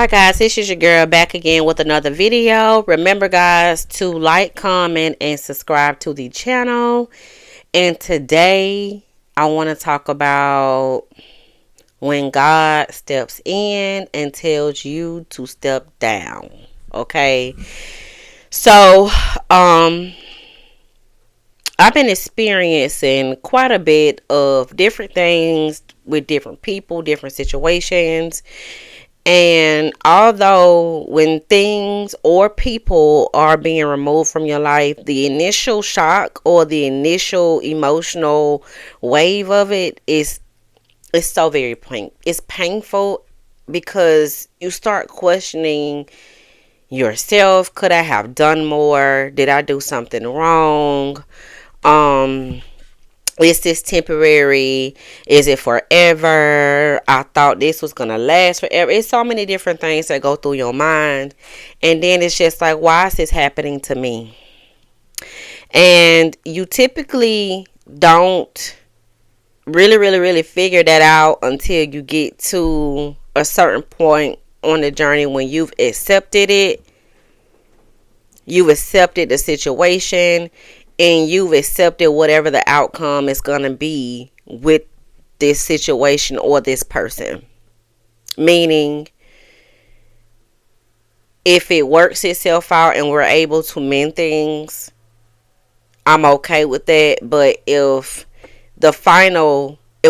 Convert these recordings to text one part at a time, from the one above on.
Hi guys, this is your girl back again with another video. Remember guys to like, comment, and subscribe to the channel. And today I want to talk about when God steps in and tells you to step down. Okay. So, I've been experiencing quite a bit of different things with different people, different situations. And although when things or people are being removed from your life, the initial shock or the initial emotional wave of it's so very it's painful because you start questioning yourself. Could I have done more? Did I do something wrong? Um is this temporary? Is it forever? I thought this was gonna last forever. It's so many different things that go through your mind. And then it's just like, why is this happening to me? And you typically don't really figure that out until you get to a certain point on the journey when you've accepted it. You've accepted the situation and you've accepted whatever the outcome is going to be with this situation or this person. Meaning, if it works itself out and we're able to mend things, I'm okay with that. But if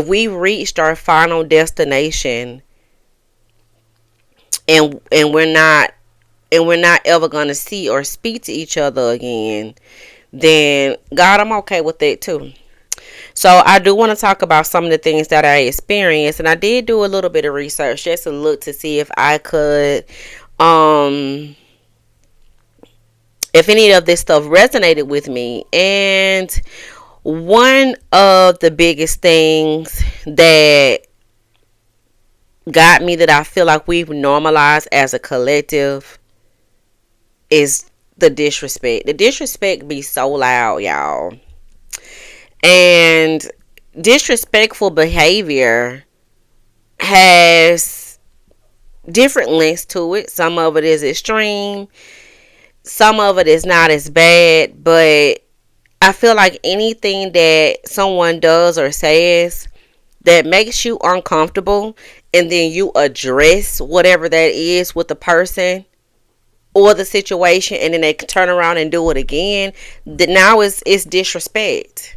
we reached our final destination and we're not ever going to see or speak to each other again, then God, I'm okay with that too. So I do want to talk about some of the things that I experienced, and I did do a little bit of research just to look to see if I could, if any of this stuff resonated with me. And one of the biggest things that got me, that I feel like we've normalized as a collective, is the disrespect. The disrespect be so loud, y'all. And disrespectful behavior has different lengths to it. Some of it is extreme, some of it is not as bad, but I feel like anything that someone does or says that makes you uncomfortable, and then you address whatever that is with the person or the situation, and then they can turn around and do it again, now it's disrespect.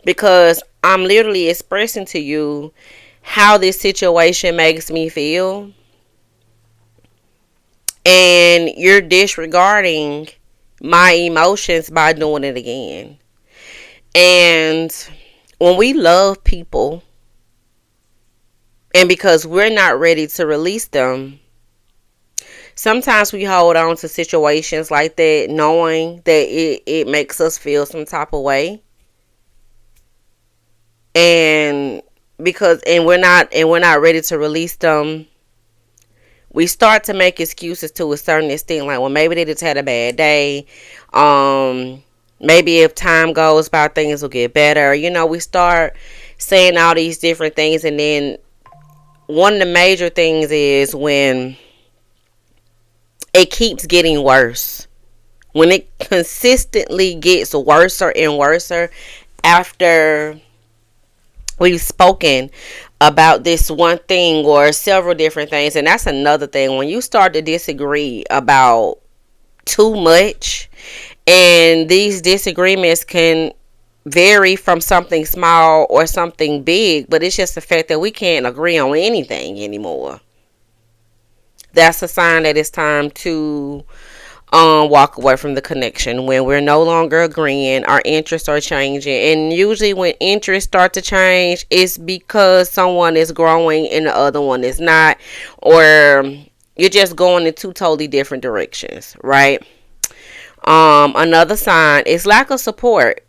Because I'm literally expressing to you how this situation makes me feel, and you're disregarding my emotions by doing it again. And when we love people, and because we're not ready to release them, sometimes we hold on to situations like that, knowing that it makes us feel some type of way. And we're not ready to release them, we start to make excuses to a certain extent, like, well, maybe they just had a bad day. Maybe if time goes by, things will get better. We start saying all these different things, and then one of the major things is when it keeps getting worse. When it consistently gets worse and worse after we've spoken about this one thing or several different things. And that's another thing. When you start to disagree about too much, and these disagreements can vary from something small or something big, but it's just the fact that we can't agree on anything anymore, that's a sign that it's time to walk away from the connection. When we're no longer agreeing, our interests are changing. And usually when interests start to change, it's because someone is growing and the other one is not, or you're just going in two totally different directions, right? Another sign is lack of support.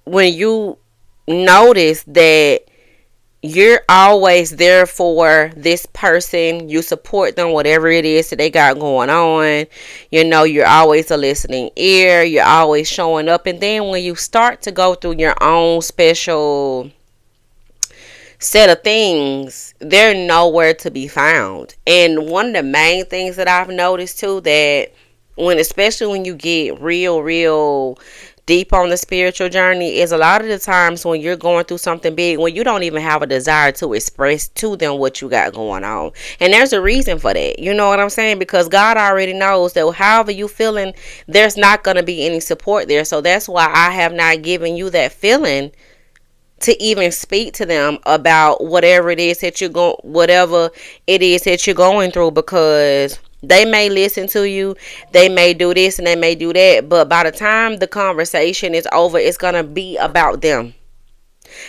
When you notice that you're always there for this person, you support them, whatever it is that they got going on, you're always a listening ear, you're always showing up. And then when you start to go through your own special set of things, they're nowhere to be found. And one of the main things that I've noticed too, that especially when you get real deep on the spiritual journey, is a lot of the times when you're going through something big, when you don't even have a desire to express to them what you got going on. And there's a reason for that. You know what I'm saying? Because God already knows that however you feeling, there's not going to be any support there. So that's why I have not given you that feeling to even speak to them about whatever it is that you're going through, because they may listen to you, they may do this and they may do that, but by the time the conversation is over, it's gonna be about them.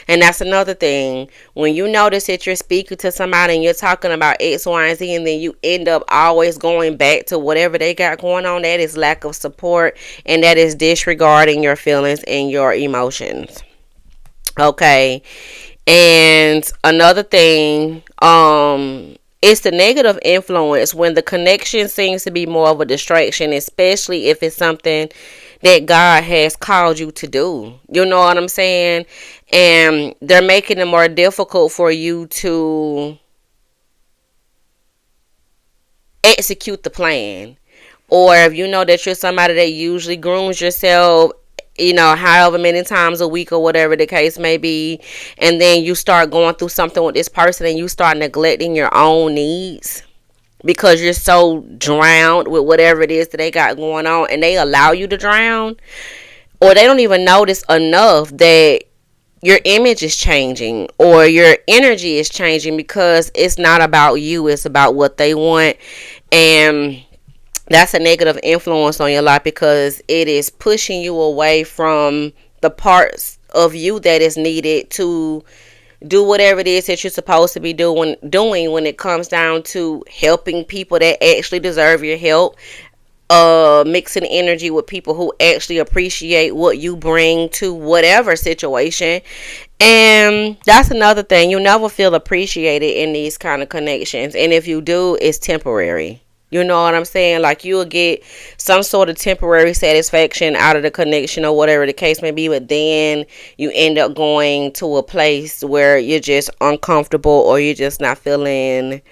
And that's another thing. When you notice that you're speaking to somebody and you're talking about X, Y, and Z, and then you end up always going back to whatever they got going on, that is lack of support, and that is disregarding your feelings and your emotions. Okay. And another thing, it's the negative influence when the connection seems to be more of a distraction, especially if it's something that God has called you to do. You know what I'm saying? And they're making it more difficult for you to execute the plan. Or if you know that you're somebody that usually grooms yourself, however many times a week or whatever the case may be, and then you start going through something with this person and you start neglecting your own needs because you're so drowned with whatever it is that they got going on, and they allow you to drown, or they don't even notice enough that your image is changing or your energy is changing, because it's not about you, it's about what they want. And that's a negative influence on your life, because it is pushing you away from the parts of you that is needed to do whatever it is that you're supposed to be doing when it comes down to helping people that actually deserve your help, mixing energy with people who actually appreciate what you bring to whatever situation. And that's another thing. You never feel appreciated in these kind of connections, and if you do, it's temporary. You know what I'm saying? Like, you'll get some sort of temporary satisfaction out of the connection or whatever the case may be, but then you end up going to a place where you're just uncomfortable, or you're just not feeling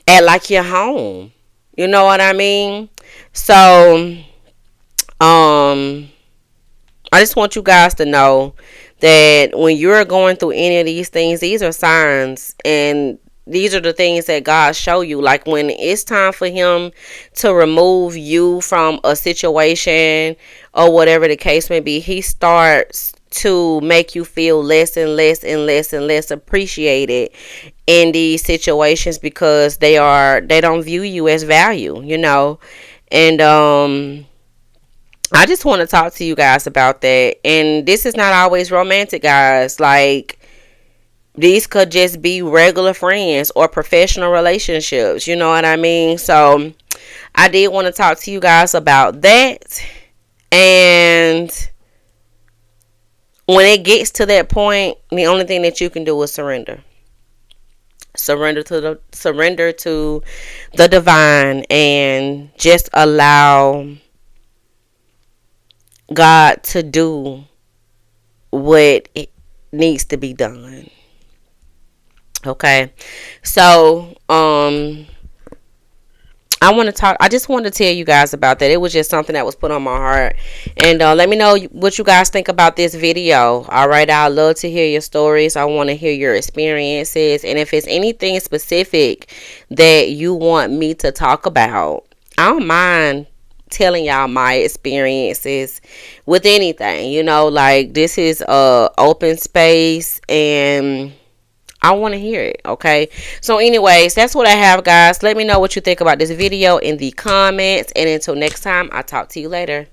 at like your home. You know what I mean? So, I just want you guys to know that when you're going through any of these things, these are signs, and these are the things that God show you. Like, when it's time for him to remove you from a situation or whatever the case may be, he starts to make you feel less and less and less and less appreciated in these situations, because they don't view you as value, And I just want to talk to you guys about that. And this is not always romantic, guys. Like, these could just be regular friends or professional relationships. You know what I mean? So I did want to talk to you guys about that. And when it gets to that point, the only thing that you can do is surrender. Surrender to the divine, and just allow God to do what it needs to be done. Okay. So, I just wanted to tell you guys about that. It was just something that was put on my heart. And let me know what you guys think about this video. All right. I'd love to hear your stories. I want to hear your experiences. And if it's anything specific that you want me to talk about, I don't mind telling y'all my experiences with anything. Like, this is a open space, and I want to hear it. Okay. So anyways, that's what I have, guys. Let me know what you think about this video in the comments. And until next time, I'll talk to you later.